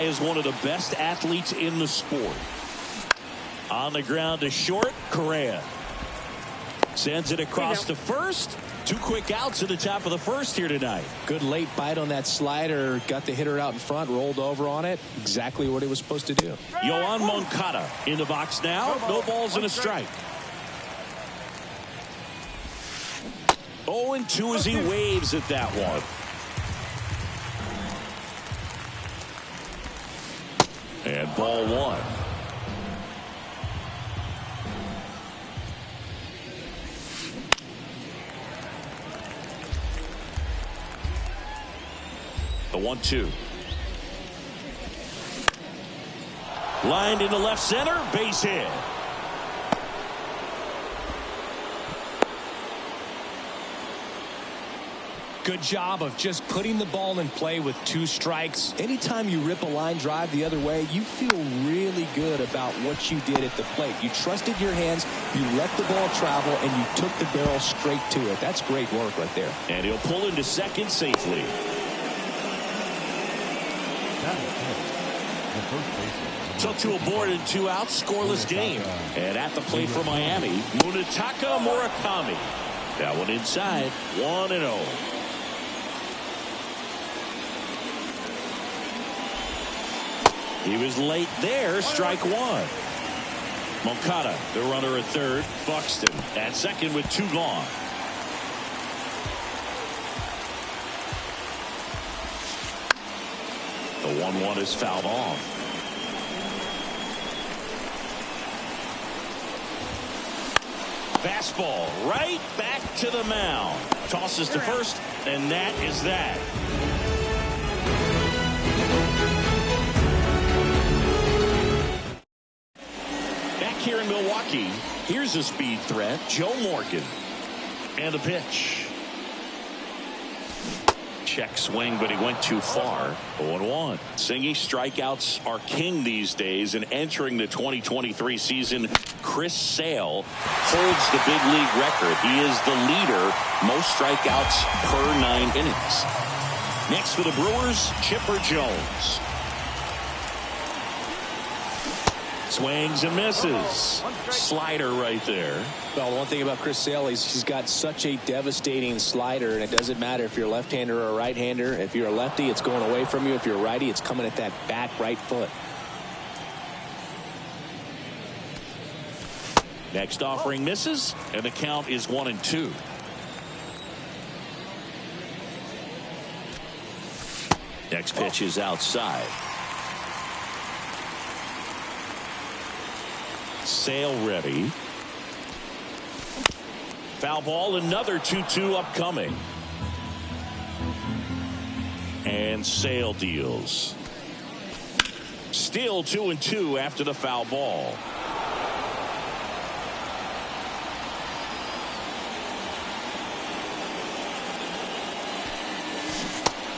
Is one of the best athletes in the sport. On the ground to short, Correa sends it across to first. 2 quick outs at the top of the first here tonight. Good late bite on that slider. Got the hitter out in front, rolled over on it. Exactly what he was supposed to do. Yoan Moncada in the box now. No balls and a strike. 0-2 as he waves at that one. And ball 1. The 1-2. Lined into left center, base hit. Good job of just putting the ball in play with 2 strikes. Anytime you rip a line drive the other way, you feel really good about what you did at the plate. You trusted your hands, you let the ball travel, and you took the barrel straight to it. That's great work right there. And he'll pull into second safely. So 2 aboard and 2 out, scoreless game. And at the plate for Miami, Munetaka Murakami. That one inside, 1-0. He was late there, strike 1. Moncada, the runner at third. Buxton at second with 2 gone. The 1-1 is fouled off. Fastball right back to the mound. Tosses to first, and that is that. Back here in Milwaukee, here's a speed threat, Joe Morgan. And the pitch. Check swing, but he went too far. 0-1. Singy, strikeouts are king these days, and entering the 2023 season, Chris Sale holds the big league record. He is the leader, most strikeouts per 9 innings. Next for the Brewers, Chipper Jones. Swings and misses. Slider right there. Well, one thing about Chris Sale is he's got such a devastating slider, and it doesn't matter if you're a left-hander or a right-hander. If you're a lefty, it's going away from you. If you're a righty, it's coming at that back right foot. Next offering misses, and the count is 1-2. Next pitch is outside. Sale ready. Foul ball, another 2-2 upcoming. And Sale deals. Still 2-2 after the foul ball.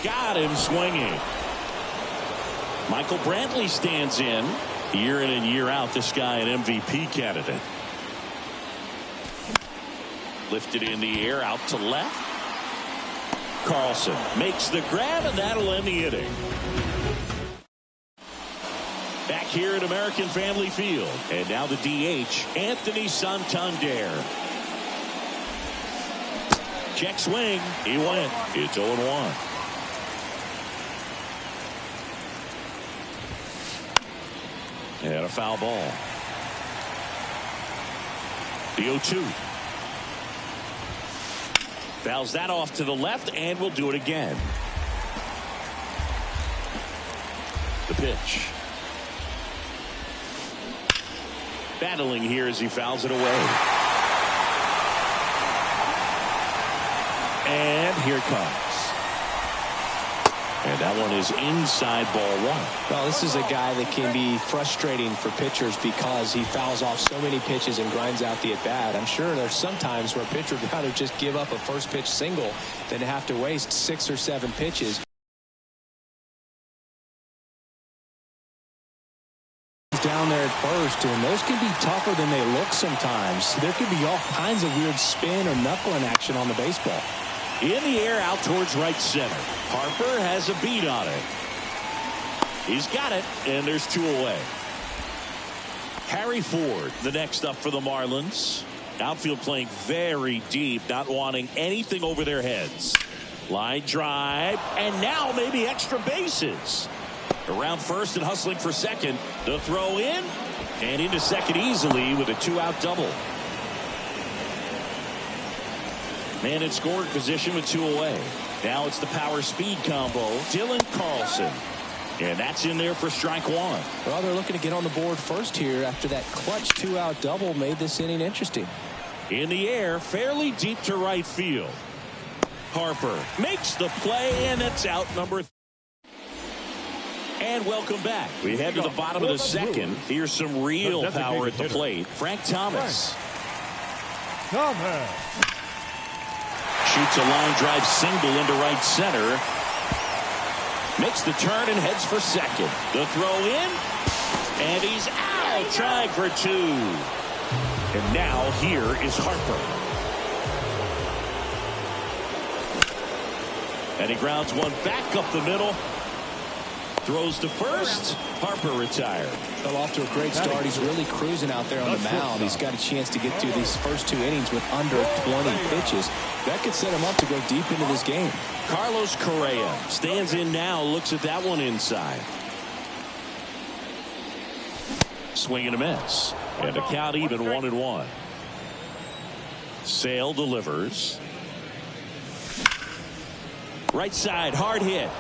Got him swinging. Michael Brantley stands in. Year in and year out, this guy an MVP candidate. Lifted in the air, out to left. Carlson makes the grab, and that'll end the inning. Back here at American Family Field. And now the DH, Anthony Santander. Check swing. He went. It's 0-1. And a foul ball. The 0-2. Fouls that off to the left, and will do it again. The pitch. Battling here as he fouls it away. And here it comes. And that one is inside ball 1. Well, this is a guy that can be frustrating for pitchers because he fouls off so many pitches and grinds out the at-bat. I'm sure there's some times where a pitcher would rather just give up a first pitch single than have to waste 6 or 7 pitches. Down there at first, and those can be tougher than they look sometimes. There could be all kinds of weird spin or knuckling action on the baseball. In the air, out towards right center. Harper has a beat on it. He's got it, and there's 2 away. Harry Ford, the next up for the Marlins. Outfield playing very deep, not wanting anything over their heads. Line drive, and now maybe extra bases. Around first and hustling for second. The throw in, and into second easily with a 2-out double. Man in scoring position with 2 away. Now it's the power speed combo. Dylan Carlson. And that's in there for strike 1. Well, they're looking to get on the board first here after that clutch 2-out double made this inning interesting. In the air, fairly deep to right field. Harper makes the play, and that's out number 3. And welcome back. We head to the bottom of the second. Here's some real power at the plate. Frank Thomas. Shoots a line drive single into right center. Makes the turn and heads for second. The throw in, and he's out. Trying for 2. And now here is Harper. And he grounds one back up the middle. Throws to first. Harper retired. Well, off to a great start. He's really cruising out there on the mound. He's got a chance to get through these first 2 innings with under 20 pitches. That could set him up to go deep into this game. Carlos Correa stands in now, looks at that one inside. Swing and a miss. And a count even 1-1. Sale delivers. Right side, hard hit.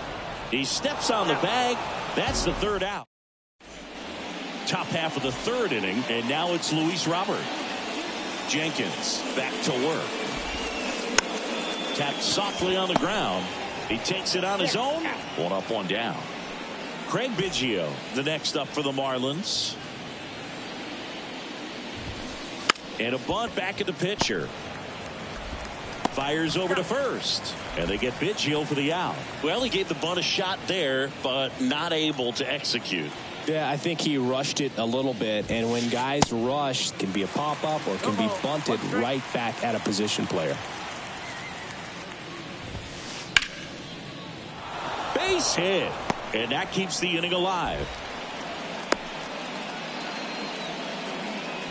He steps on the bag. That's the 3rd out. Top half of the 3rd inning, and now it's Luis Robert. Jenkins back to work. Tapped softly on the ground. He takes it on his own. 1 up, 1 down. Craig Biggio, the next up for the Marlins. And a bunt back at the pitcher. Fires over to first. And they get Biggio for the out. Well, he gave the bunt a shot there, but not able to execute. Yeah, I think he rushed it a little bit. And when guys rush, it can be a pop-up or it can be bunted right back at a position player. Base hit. And that keeps the inning alive.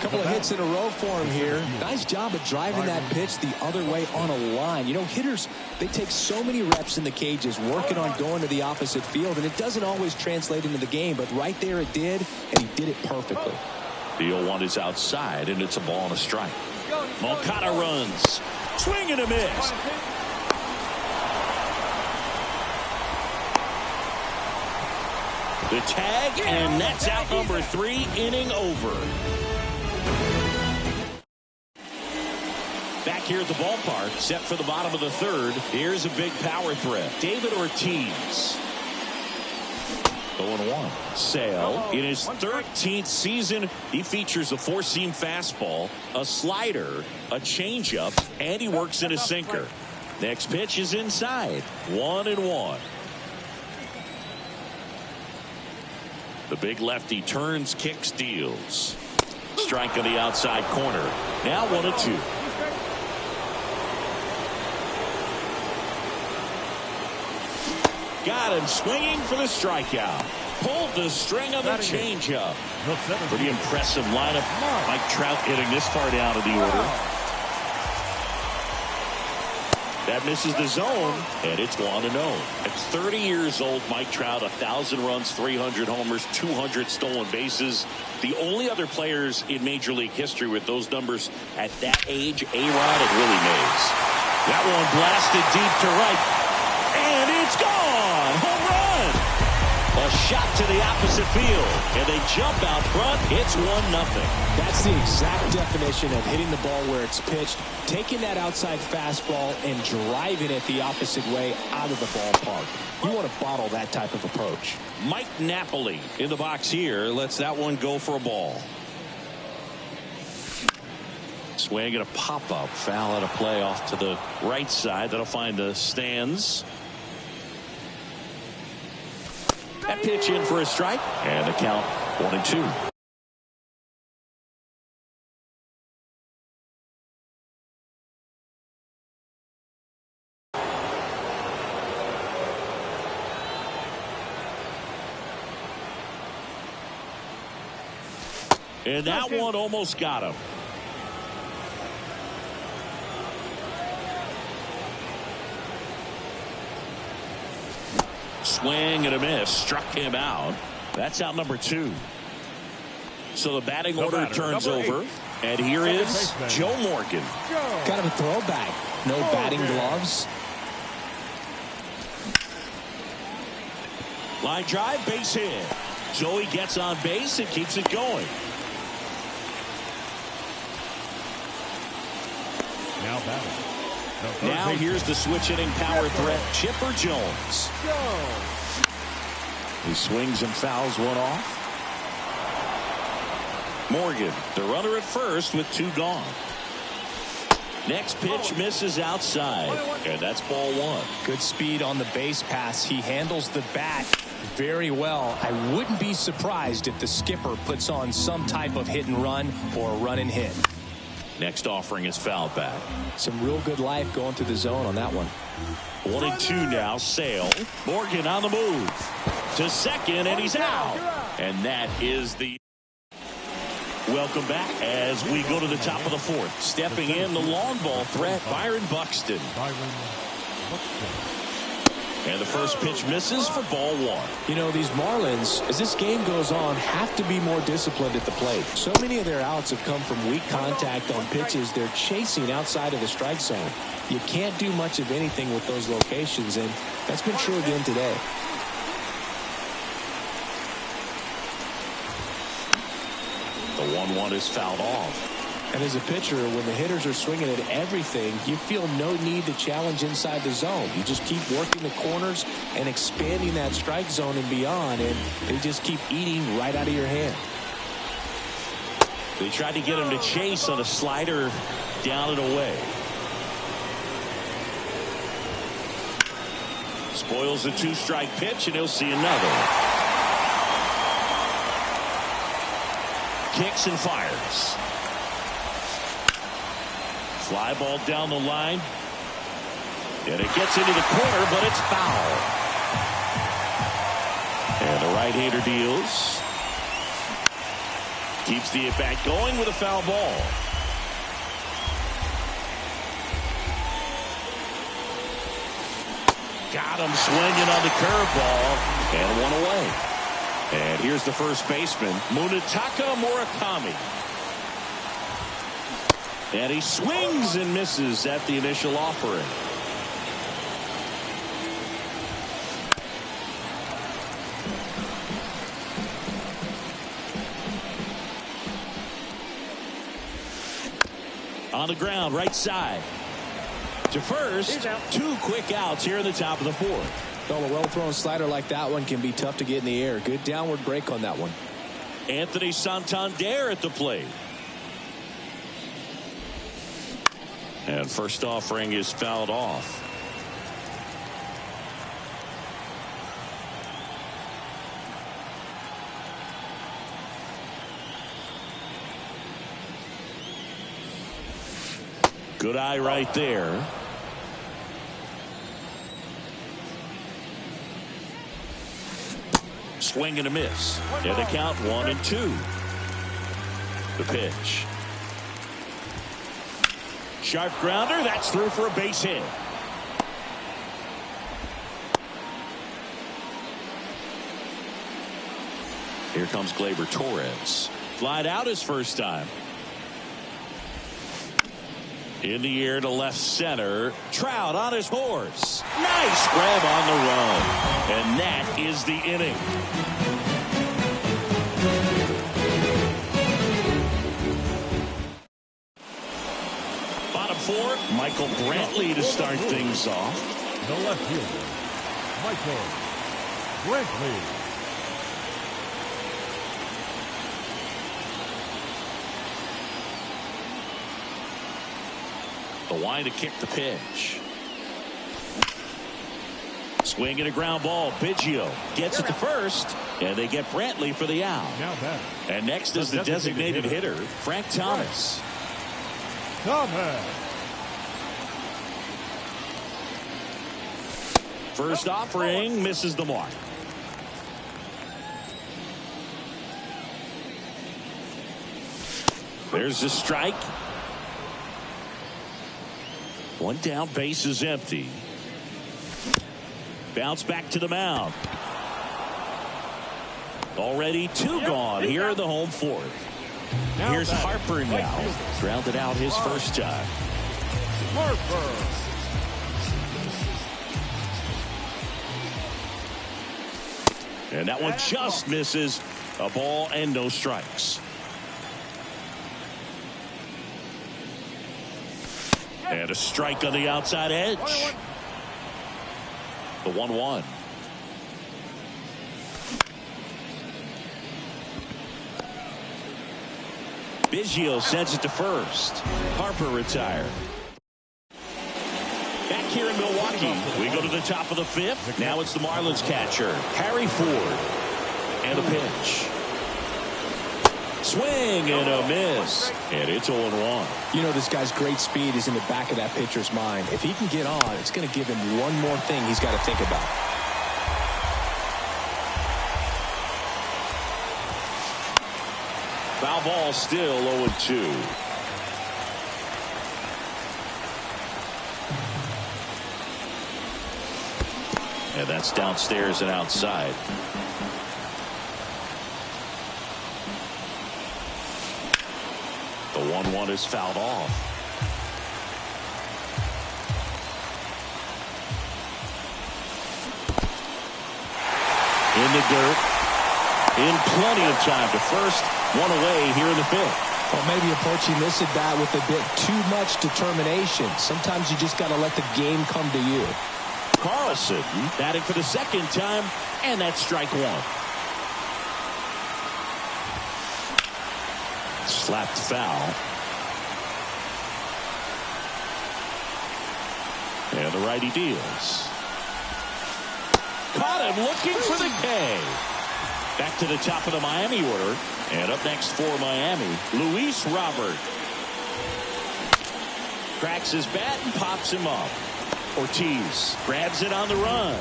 Couple of hits in a row for him here. Nice job of driving that pitch the other way on a line. You know, hitters, they take so many reps in the cages working on going to the opposite field, and it doesn't always translate into the game, but right there it did, and he did it perfectly. The 0-1 is outside, and it's a ball and a strike. Moncada runs. Swing and a miss. The tag, and that's out number 3, inning over. Back here at the ballpark, set for the bottom of the 3rd. Here's a big power threat. David Ortiz. 0-1. Sale. In his 13th season, he features a 4-seam fastball, a slider, a changeup, and he works in a sinker. Next pitch is inside. 1-1. The big lefty turns, kicks, deals. Strike on the outside corner. Now 1-2. Got him swinging for the strikeout. Pulled the string on the changeup. Pretty impressive lineup. Mike Trout getting this far down in the order. That misses the zone, and it's 1-0. At 30 years old, Mike Trout, 1,000 runs, 300 homers, 200 stolen bases. The only other players in Major League history with those numbers at that age, A-Rod and Willie Mays. That one blasted deep to right, and it's gone! Home run! A shot to the opposite field, and they jump out front. It's 1-0. That's the exact definition of hitting the ball where it's pitched, taking that outside fastball and driving it the opposite way out of the ballpark. You want to bottle that type of approach. Mike Napoli in the box here lets that one go for a ball. Swing and a pop-up. Foul out of play off to the right side. That'll find the stands. That pitch in for a strike, and the count 1-2. And that one almost got him. Swing and a miss. Struck him out. That's out number 2. So the batting order turns over. And here is Joe Morgan. Kind of a throwback. No batting gloves. Line drive, base hit. Joey gets on base and keeps it going. Now here's the switch hitting power threat, Chipper Jones. He swings and fouls one off. Morgan, the runner at first with 2 gone. Next pitch misses outside, and that's ball 1. Good speed on the base pass. He handles the bat very well. I wouldn't be surprised if the skipper puts on some type of hit and run or a run and hit. Next offering is fouled back. Some real good life going to the zone on that one. 1-2 now. Sale. Morgan on the move to second, and he's out. And that is the. Welcome back as we go to the top of the 4th. Stepping in the long ball threat, Byron Buxton. And the first pitch misses for ball 1. You know, these Marlins, as this game goes on, have to be more disciplined at the plate. So many of their outs have come from weak contact on pitches they're chasing outside of the strike zone. You can't do much of anything with those locations, and that's been true again today. The 1-1 is fouled off. And as a pitcher, when the hitters are swinging at everything, you feel no need to challenge inside the zone. You just keep working the corners and expanding that strike zone and beyond, and they just keep eating right out of your hand. They tried to get him to chase on a slider down and away. Spoils the 2-strike pitch, and he'll see another. Kicks and fires. Fly ball down the line. And it gets into the corner, but it's foul. And the right-hander deals. Keeps the at-bat going with a foul ball. Got him swinging on the curveball. And one away. And here's the first baseman, Munetaka Murakami. And he swings and misses at the initial offering. On the ground, right side. To first, 2 quick outs here in the top of the 4th. Well, a well-thrown slider like that one can be tough to get in the air. Good downward break on that one. Anthony Santander at the plate. And first offering is fouled off. Good eye right there. Swing and a miss. And the count 1-2. The pitch. Sharp grounder. That's through for a base hit. Here comes Gleyber Torres. Flied out his first time. In the air to left center. Trout on his horse. Nice grab on the run. And that is the inning. Bottom 4, Michael Brantley to start things off. The left fielder, Michael Brantley. The line to kick the pitch. Swing and a ground ball. Biggio gets it to first, and they get Brantley for the out. And next is the designated hitter, Frank Thomas. First offering misses the mark. There's a strike. One down, base is empty. Bounce back to the mound. Already two gone here in the home fourth. Here's Harper now. Grounded out his first time. Harper. And that one just misses. A ball and no strikes. And a strike on the outside edge. The 1-1. Biggio sends it to first. Harper retired. Back here in Milwaukee, we go to the top of the fifth. Now it's the Marlins catcher, Harry Ford. And a pitch. Swing and a miss. And it's 0-1. You know, this guy's great speed is in the back of that pitcher's mind. If he can get on, it's going to give him one more thing he's got to think about. Foul ball, still 0-2. And that's downstairs and outside. The 1-1 is fouled off. In the dirt. In plenty of time to first. One away here in the fifth. Well, maybe approaching this at bat with a bit too much determination. Sometimes you just got to let the game come to you. Carlson batting for the second time, and that's strike one. Slapped foul. And the righty deals. Caught him looking for the K. Back to the top of the Miami order. And up next for Miami, Luis Robert. Cracks his bat and pops him up. Ortiz grabs it on the run.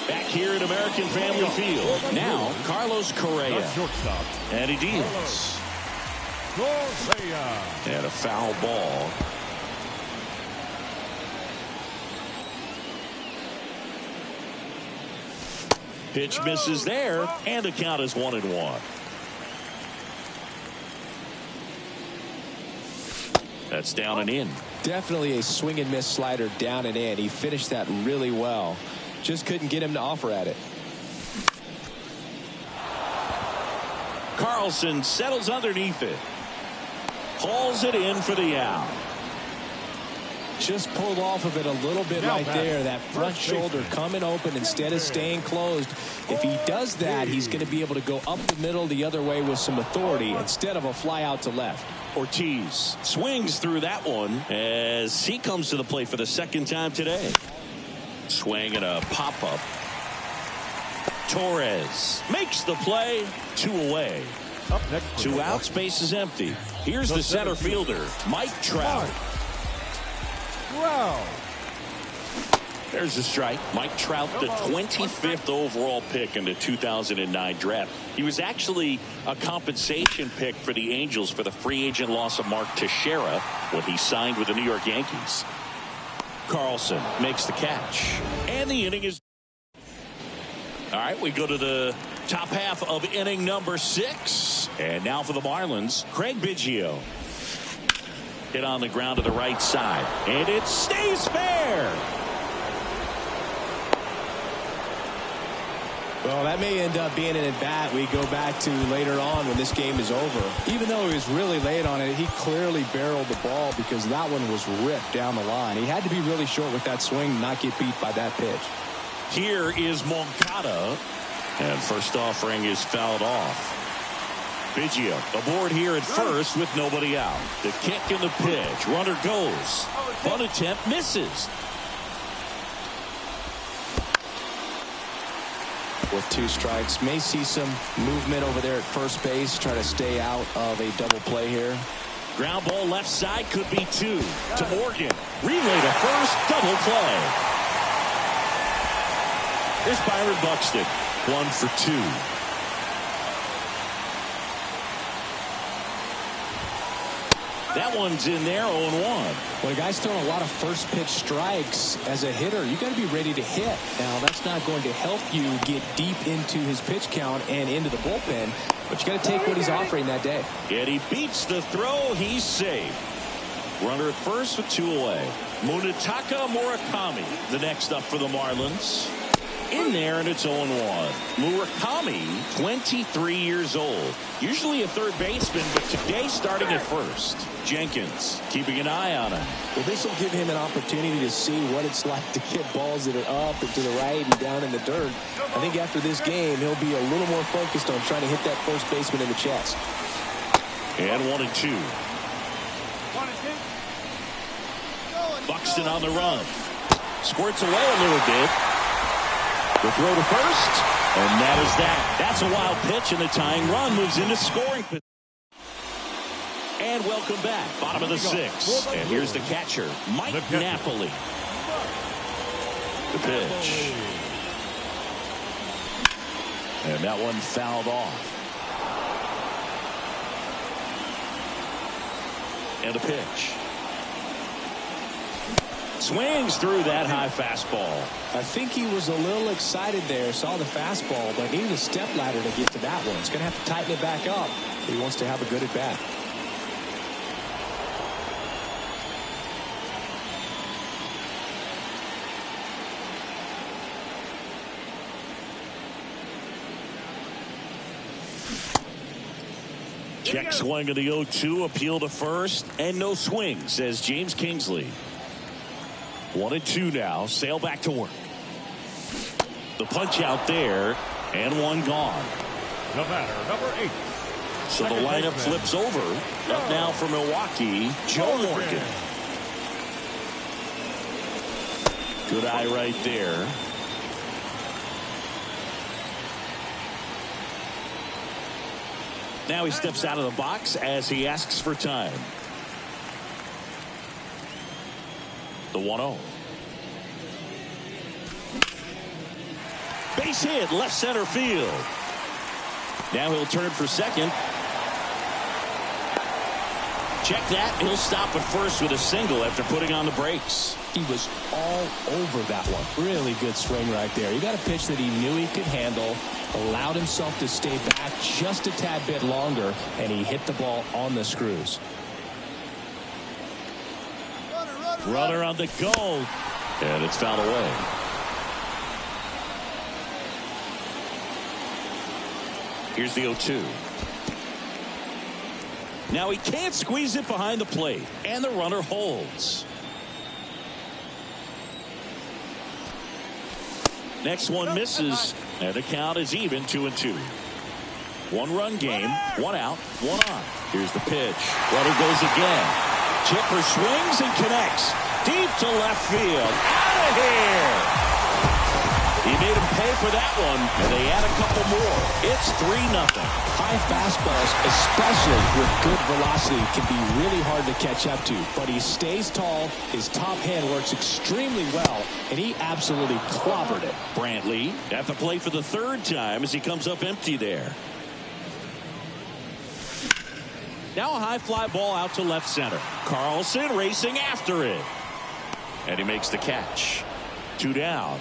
Back here at American Family Field. Now, Carlos Correa. And he deals. And a foul ball. Pitch misses there, and the count is 1-1. That's down and in. Definitely a swing and miss slider down and in. He finished that really well. Just couldn't get him to offer at it. Carlson settles underneath it. Hauls it in for the out. Just pulled off of it a little bit right there. That front shoulder coming open instead of staying closed. If he does that, he's going to be able to go up the middle the other way with some authority instead of a fly out to left. Ortiz swings through that one as he comes to the plate for the second time today. Swing and a pop-up. Torres makes the play. 2 away. Two outs, base is empty. Here's the center fielder, Mike Trout. There's a strike. Mike Trout, the 25th overall pick in the 2009 draft. He was actually a compensation pick for the Angels for the free agent loss of Mark Teixeira when he signed with the New York Yankees. Carlson makes the catch. And the inning is... All right, we go to the top half of inning number 6. And now for the Marlins, Craig Biggio. Hit on the ground to the right side. And it stays fair. Well, that may end up being an at-bat we go back to later on when this game is over. Even though he was really late on it, he clearly barreled the ball because that one was ripped down the line. He had to be really short with that swing, not get beat by that pitch. Here is Moncada. And first offering is fouled off. Biggio aboard here at first with nobody out. The kick and the pitch. Runner goes. Bunt attempt misses. With 2 strikes, may see some movement over there at first base, try to stay out of a double play here. Ground ball left side, could be 2 to Morgan. Relay to first, double play. Here's Byron Buxton, 1 for 2. That one's in there, 0-1. When a guy's throwing a lot of first pitch strikes as a hitter, you got to be ready to hit. Now, that's not going to help you get deep into his pitch count and into the bullpen, but you got to take what he's offering that day. And he beats the throw. He's safe. Runner at first with 2 away. Munetaka Murakami, the next up for the Marlins. In there, and it's 0-1. Murakami, 23 years old. Usually a third baseman, but today starting at first. Jenkins keeping an eye on him. Well, this will give him an opportunity to see what it's like to get balls that are up and to the right and down in the dirt. I think after this game, he'll be a little more focused on trying to hit that first baseman in the chest. And 1-2. Buxton on the run. Squirts away a little bit. The throw to first, and that is that. That's a wild pitch, and the tying run moves into scoring. And welcome back. Bottom of the 6th. And here's the catcher, Mike Napoli. The pitch. And that one fouled off. And the pitch. Swings through that high fastball. I think he was a little excited there, saw the fastball, but needed a step ladder to get to that one. He's going to have to tighten it back up. He wants to have a good at bat. Check swing of the 0-2, appeal to first, and no swing, says James Kingsley. 1-2 now. Sale back to work. The punch out there, and one gone. The batter, number 8. So the lineup flips over. Up now for Milwaukee, Joe Morgan. Good eye right there. Now he steps out of the box as he asks for time. The 1-0. Base hit, left center field. Now he'll turn for second. Check that. He'll stop at first with a single after putting on the brakes. He was all over that one. Really good swing right there. He got a pitch that he knew he could handle, allowed himself to stay back just a tad bit longer, and he hit the ball on the screws. Runner on the go, and it's fouled away. Here's the 0-2. Now he can't squeeze it behind the plate, and the runner holds. Next one misses, and the count is even, 2-2. 1-run game, 1 out, 1 on. Here's the pitch. Runner goes again. Chipper swings and connects deep to left field. Out of here. He made him pay for that one, and they add a couple more. It's 3-0. High fastballs, especially with good velocity, can be really hard to catch up to. But he stays tall. His top hand works extremely well, and he absolutely clobbered it. Brantley at the plate for the 3rd time as he comes up empty there. Now a high fly ball out to left center. Carlson racing after it. And he makes the catch. 2 down.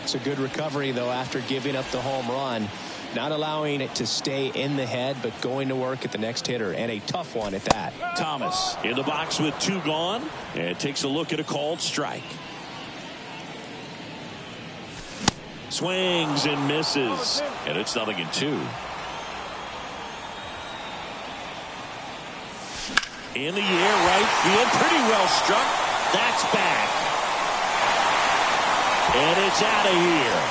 It's a good recovery, though, after giving up the home run. Not allowing it to stay in the head, but going to work at the next hitter, and a tough one at that. Thomas in the box with 2 gone, and takes a look at a called strike. Swings and misses, and it's 0-2. In the air, right field, pretty well struck. That's back. And it's out of here.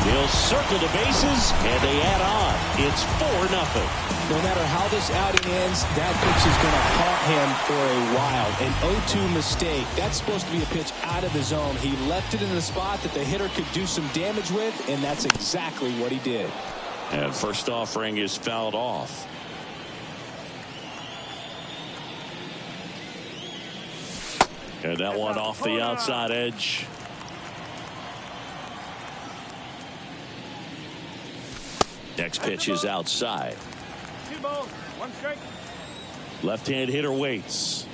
They'll circle the bases, and they add on. It's 4-0. No matter how this outing ends, that pitch is going to haunt him for a while. An 0-2 mistake. That's supposed to be a pitch out of the zone. He left it in the spot that the hitter could do some damage with, and that's exactly what he did. And first offering is fouled off. And that one off the outside edge. Next pitch is outside. 2 balls, 1 strike. Left-hand hitter waits.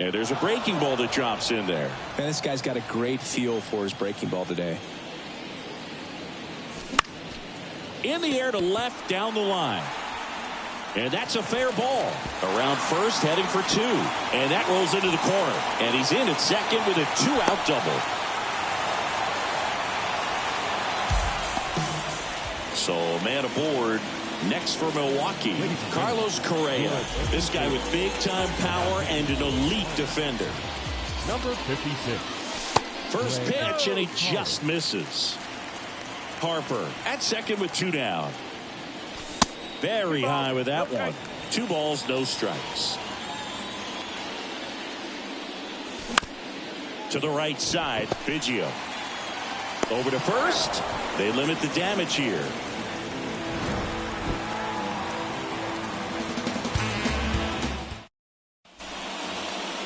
And there's a breaking ball that drops in there. And this guy's got a great feel for his breaking ball today. In the air to left down the line. And that's a fair ball. Around first, heading for 2. And that rolls into the corner. And he's in at second with a 2-out double. So a man aboard next for Milwaukee. Carlos Correa. This guy with big-time power and an elite defender. Number 56. First pitch, and he just misses. Harper at second with 2 down. Very high with that one. 2 balls, no strikes. To the right side, Biggio. Over to first. They limit the damage here.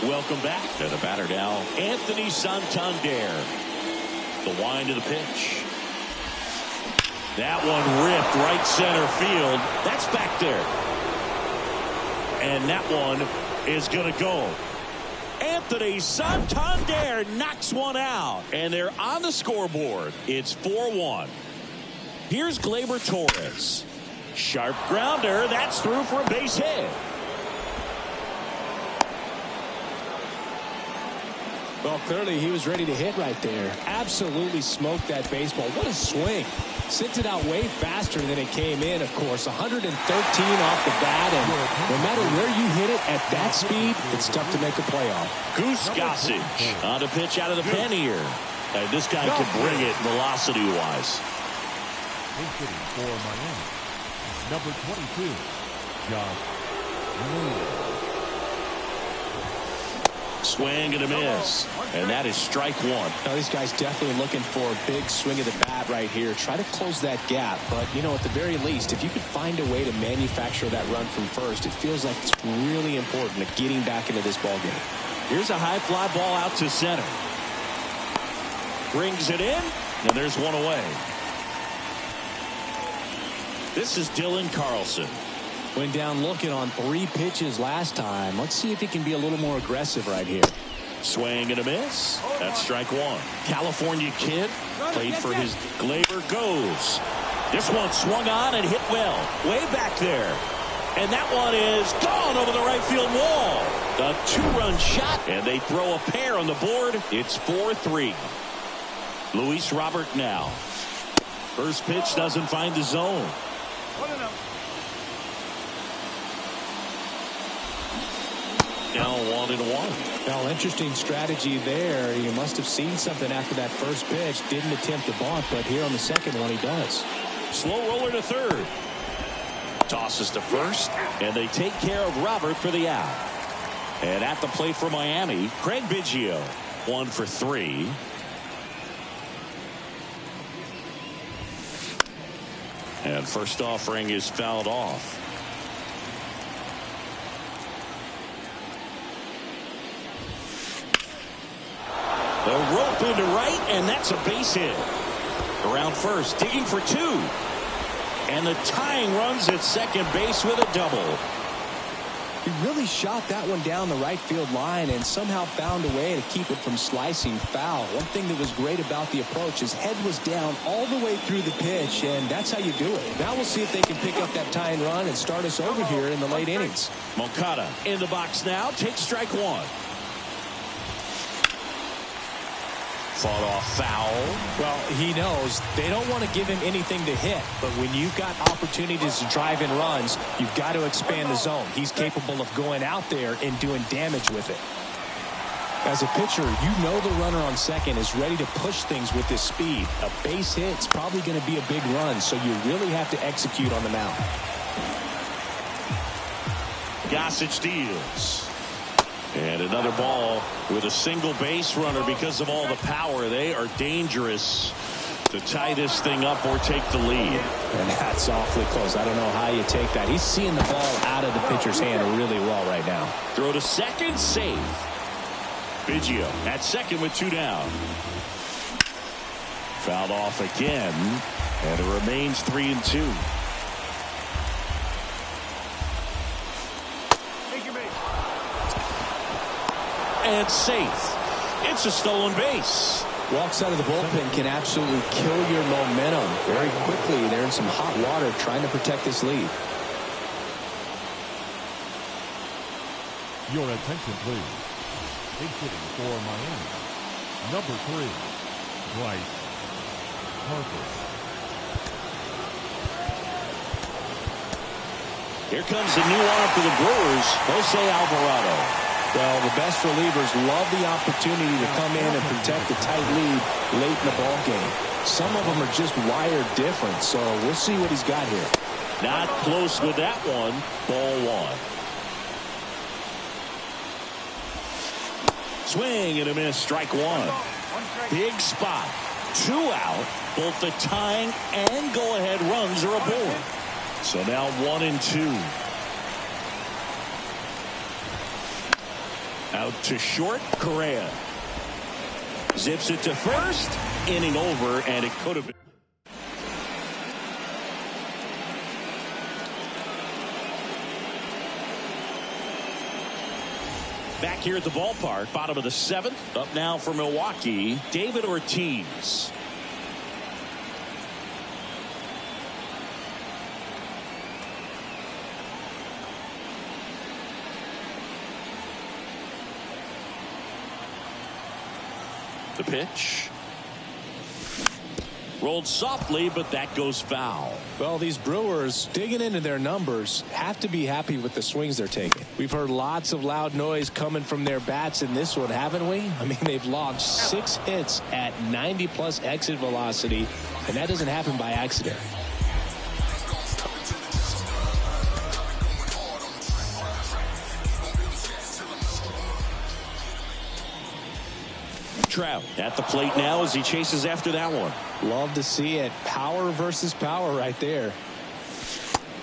Welcome back to the batter now, Anthony Santander. The wind of the pitch. That one ripped right center field. That's back there. And that one is going to go. Anthony Santander knocks one out. And they're on the scoreboard. It's 4-1. Here's Gleyber Torres. Sharp grounder. That's through for a base hit. Well, clearly he was ready to hit right there. Absolutely smoked that baseball. What a swing. Sent it out way faster than it came in, of course. 113 off the bat, and no matter where you hit it at that speed, it's tough to make a playoff. Goose Gossage on the pitch out of the pen here. And this guy can bring it velocity-wise. For Miami, number 22, Josh Lee. Swing and a miss. And that is strike 1. Now, this guy's definitely looking for a big swing of the bat right here. Try to close that gap. But, you know, at the very least, if you could find a way to manufacture that run from first, it feels like it's really important to getting back into this ball game. Here's a high fly ball out to center. Brings it in, and there's one away. This is Dylan Carlson. Went down looking on 3 pitches last time. Let's see if he can be a little more aggressive right here. Swing and a miss. That's strike 1. California kid. Played for his Gleyber goes. This one swung on and hit well. Way back there. And that one is gone over the right field wall. A 2-run shot. And they throw a pair on the board. It's 4-3. Luis Robert now. First pitch doesn't find the zone. Now 1-1. Well, interesting strategy there. You must have seen something after that first pitch. Didn't attempt to bunt, but here on the second one he does. Slow roller to third. Tosses to first, and they take care of Robert for the out. And at the plate for Miami, Craig Biggio. 1 for 3. And first offering is fouled off. The rope into right, and that's a base hit. Around first, digging for 2. And the tying runs at second base with a double. He really shot that one down the right field line and somehow found a way to keep it from slicing foul. One thing that was great about the approach, his head was down all the way through the pitch, and that's how you do it. Now we'll see if they can pick up that tying run and start us over here in the late innings. Moncada in the box now, takes strike 1. Fought off foul. Well, he knows they don't want to give him anything to hit, but when you've got opportunities to drive in runs, you've got to expand the zone. He's capable of going out there and doing damage with it. As a pitcher, you know the runner on second is ready to push things with his speed. A base hit's probably going to be a big run, so you really have to execute on the mound. Gossage deals. And another ball with a single base runner because of all the power. They are dangerous to tie this thing up or take the lead. And that's awfully close. I don't know how you take that. He's seeing the ball out of the pitcher's hand really well right now. Throw to second, safe. Biggio at second with 2 down. Fouled off again, and it remains 3-2. and safe. It's a stolen base. Walks out of the bullpen can absolutely kill your momentum very quickly. They're in some hot water trying to protect this lead. Your attention, please. Big hitting for Miami. Number 3, Bryce Harper. Here comes the new arm for the Brewers, Jose Alvarado. Well, the best relievers love the opportunity to come in and protect a tight lead late in the ball game. Some of them are just wired different, so we'll see what he's got here. Not close with that one. Ball 1. Swing and a miss. Strike 1. Big spot. 2 out. Both the tying and go-ahead runs are aboard. So now 1-2. Out to short, Correa. Zips it to first. Inning over, and it could have been. Back here at the ballpark, bottom of the 7th. Up now for Milwaukee, David Ortiz. The pitch. Rolled softly, but that goes foul. Well, these Brewers, digging into their numbers, have to be happy with the swings they're taking. We've heard lots of loud noise coming from their bats in this one, haven't we? I mean, they've logged 6 hits at 90+ exit velocity, and that doesn't happen by accident. Trout at the plate now as he chases after that one. Love to see it. Power versus power right there.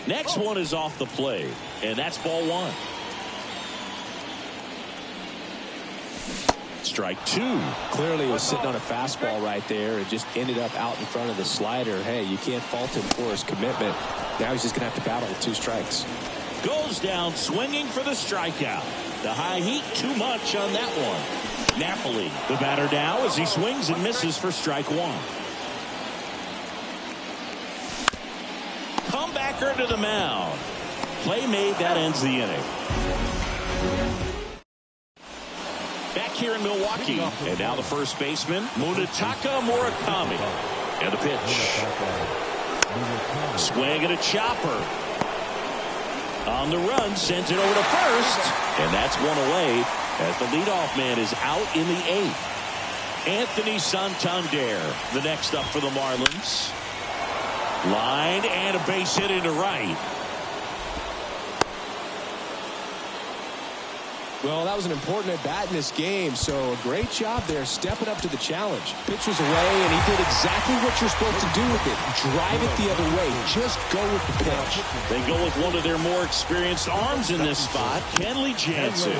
Next one is off the plate, and that's ball 1. Strike 2. Clearly was sitting on a fastball right there. It just ended up out in front of the slider. Hey, you can't fault him for his commitment. Now he's just going to have to battle with 2 strikes. Goes down swinging for the strikeout. The high heat too much on that one. Napoli, the batter now as he swings and misses for strike 1. Comebacker to the mound. Play made, that ends the inning. Back here in Milwaukee, and now the first baseman, Munetaka Murakami. And the pitch. Swing and a chopper. On the run, sends it over to first, and that's one away as the leadoff man is out in the 8th. Anthony Santander, the next up for the Marlins. Line and a base hit into right. Well, that was an important at-bat in this game, so a great job there stepping up to the challenge. Pitch was away, and he did exactly what you're supposed to do with it. Drive it the other way. Just go with the pitch. They go with one of their more experienced arms in this spot, Kenley Jansen.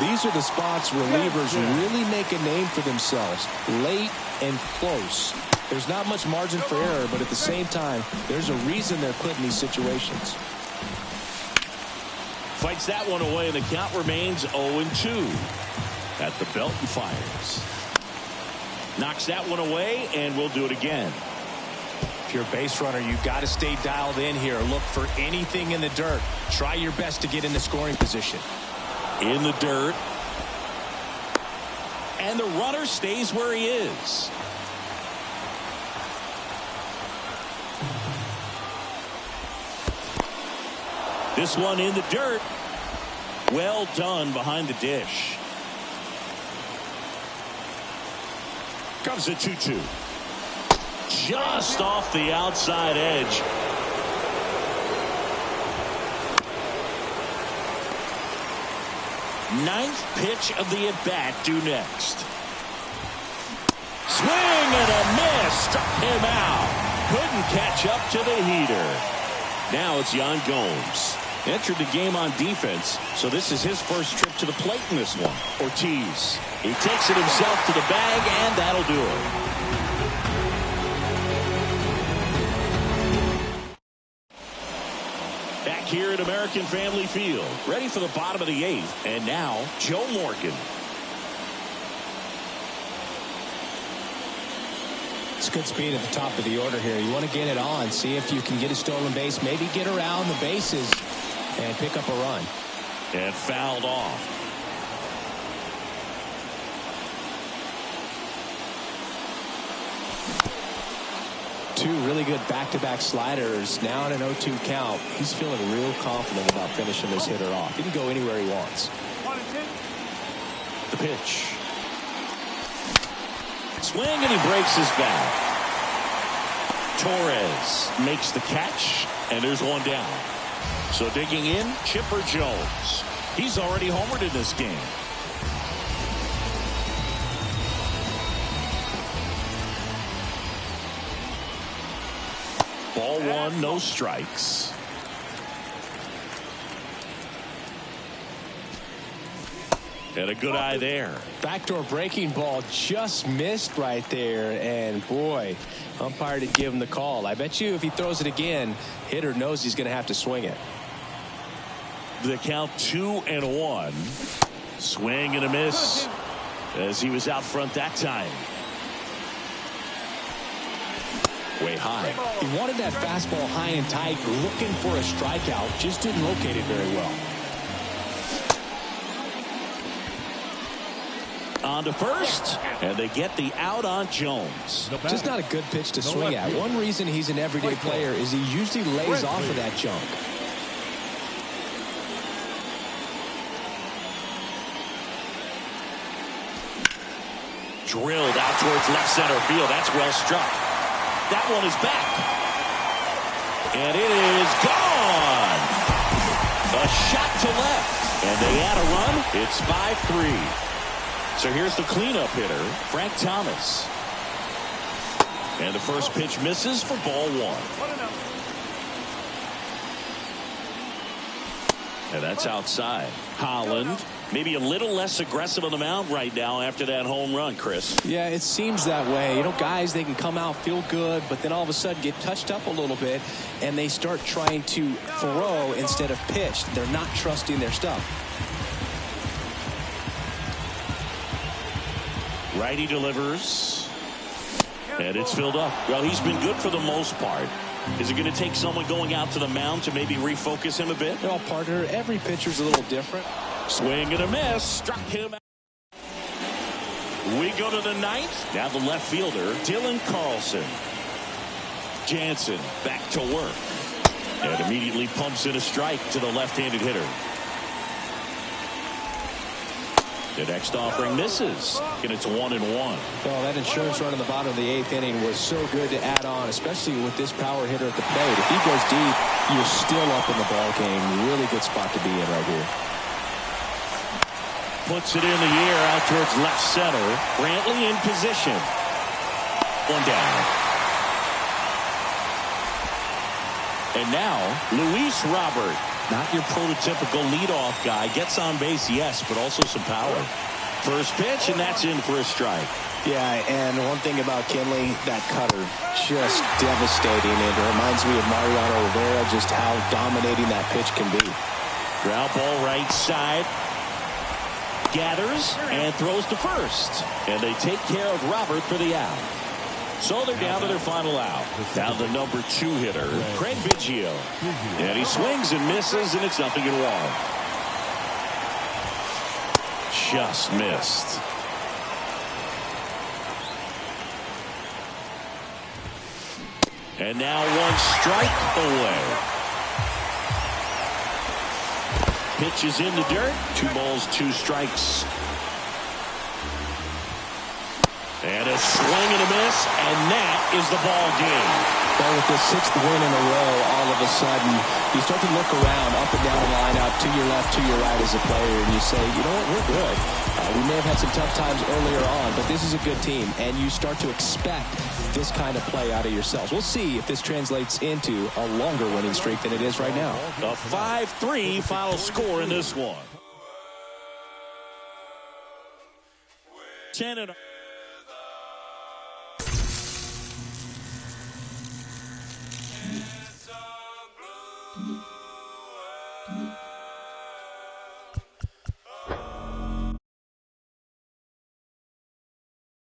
These are the spots relievers really make a name for themselves. Late and close. There's not much margin for error, but at the same time, there's a reason they're put in these situations. Fights that one away, and the count remains 0-2. At the belt and fires. Knocks that one away, and we'll do it again. If you're a base runner, you've got to stay dialed in here. Look for anything in the dirt. Try your best to get in the scoring position. In the dirt. And the runner stays where he is. This one in the dirt. Well done behind the dish. Comes a 2-2. Just off the outside edge. Ninth pitch of the at-bat due next. Swing and a miss. Struck him out. Couldn't catch up to the heater. Now it's Yan Gomes. Entered the game on defense, so this is his first trip to the plate in this one. Ortiz. He takes it himself to the bag, and that'll do it. Back here at American Family Field, ready for the bottom of the 8th, and now Joe Morgan. good speed at the top of the order here. You want to get it on, see if you can get a stolen base, maybe get around the bases and pick up a run. And fouled off. Two really good back-to-back sliders. Now in an 0-2 count. He's feeling real confident about finishing this hitter off. He can go anywhere he wants. The pitch. Swing, and he breaks his bat. Torres makes the catch, and there's one down. So digging in, Chipper Jones. He's already homered in this game. Ball one, no strikes. And a good eye there. Backdoor breaking ball just missed right there. And boy, umpire did give him the call. I bet you if he throws it again, hitter knows he's going to have to swing it. The count 2-1. Swing and a miss as he was out front that time. Way high. He wanted that fastball high and tight, looking for a strikeout. Just didn't locate it very well. On to first, and they get the out on Jones. Just not a good pitch to swing at. One reason he's an everyday player is he usually lays off of that junk. Drilled out towards left center field. That's well struck. That one is back. And it is gone. A shot to left. And they add a run. It's 5-3. So here's the cleanup hitter, Frank Thomas. And the first pitch misses for ball one. And that's outside. Holland, maybe a little less aggressive on the mound right now after that home run, Chris. Yeah, it seems that way. You know, guys, they can come out, feel good, but then all of a sudden get touched up a little bit, and they start trying to throw instead of pitch. They're not trusting their stuff. Righty delivers. And it's filled up. Well, he's been good for the most part. Is it going to take someone going out to the mound to maybe refocus him a bit? Well, partner, every pitcher's a little different. Swing and a miss. Struck him out. We go to the ninth. Now the left fielder, Dylan Carlson. Jansen back to work. And immediately pumps in a strike to the left-handed hitter. The next offering misses, and it's 1-1. Well, that insurance run in the bottom of the 8th inning was so good to add on, especially with this power hitter at the plate. If he goes deep, you're still up in the ball game. Really good spot to be in right here. Puts it in the air out towards left center. Brantley in position. One down. And now, Luis Robert. Not your prototypical leadoff guy. Gets on base, yes, but also some power. First pitch, and that's in for a strike. Yeah, and one thing about Kenley, that cutter, just devastating. It reminds me of Mariano Rivera, just how dominating that pitch can be. Ground ball right side. Gathers and throws to first. And they take care of Robert for the out. So they're down to their final out. Now the number 2 hitter, Craig Biggio. And he swings and misses, and it's 0-1. Just missed. And now 1 strike away. Pitch is in the dirt. 2 balls, 2 strikes. And a swing and a miss, and that is the ball game. Well, with the 6th win in a row, all of a sudden, you start to look around, up and down the lineup, to your left, to your right as a player, and you say, you know what, we're good. We may have had some tough times earlier on, but this is a good team, and you start to expect this kind of play out of yourselves. We'll see if this translates into a longer winning streak than it is right now. A 5-3 final score in this one. 10-0. It's a blue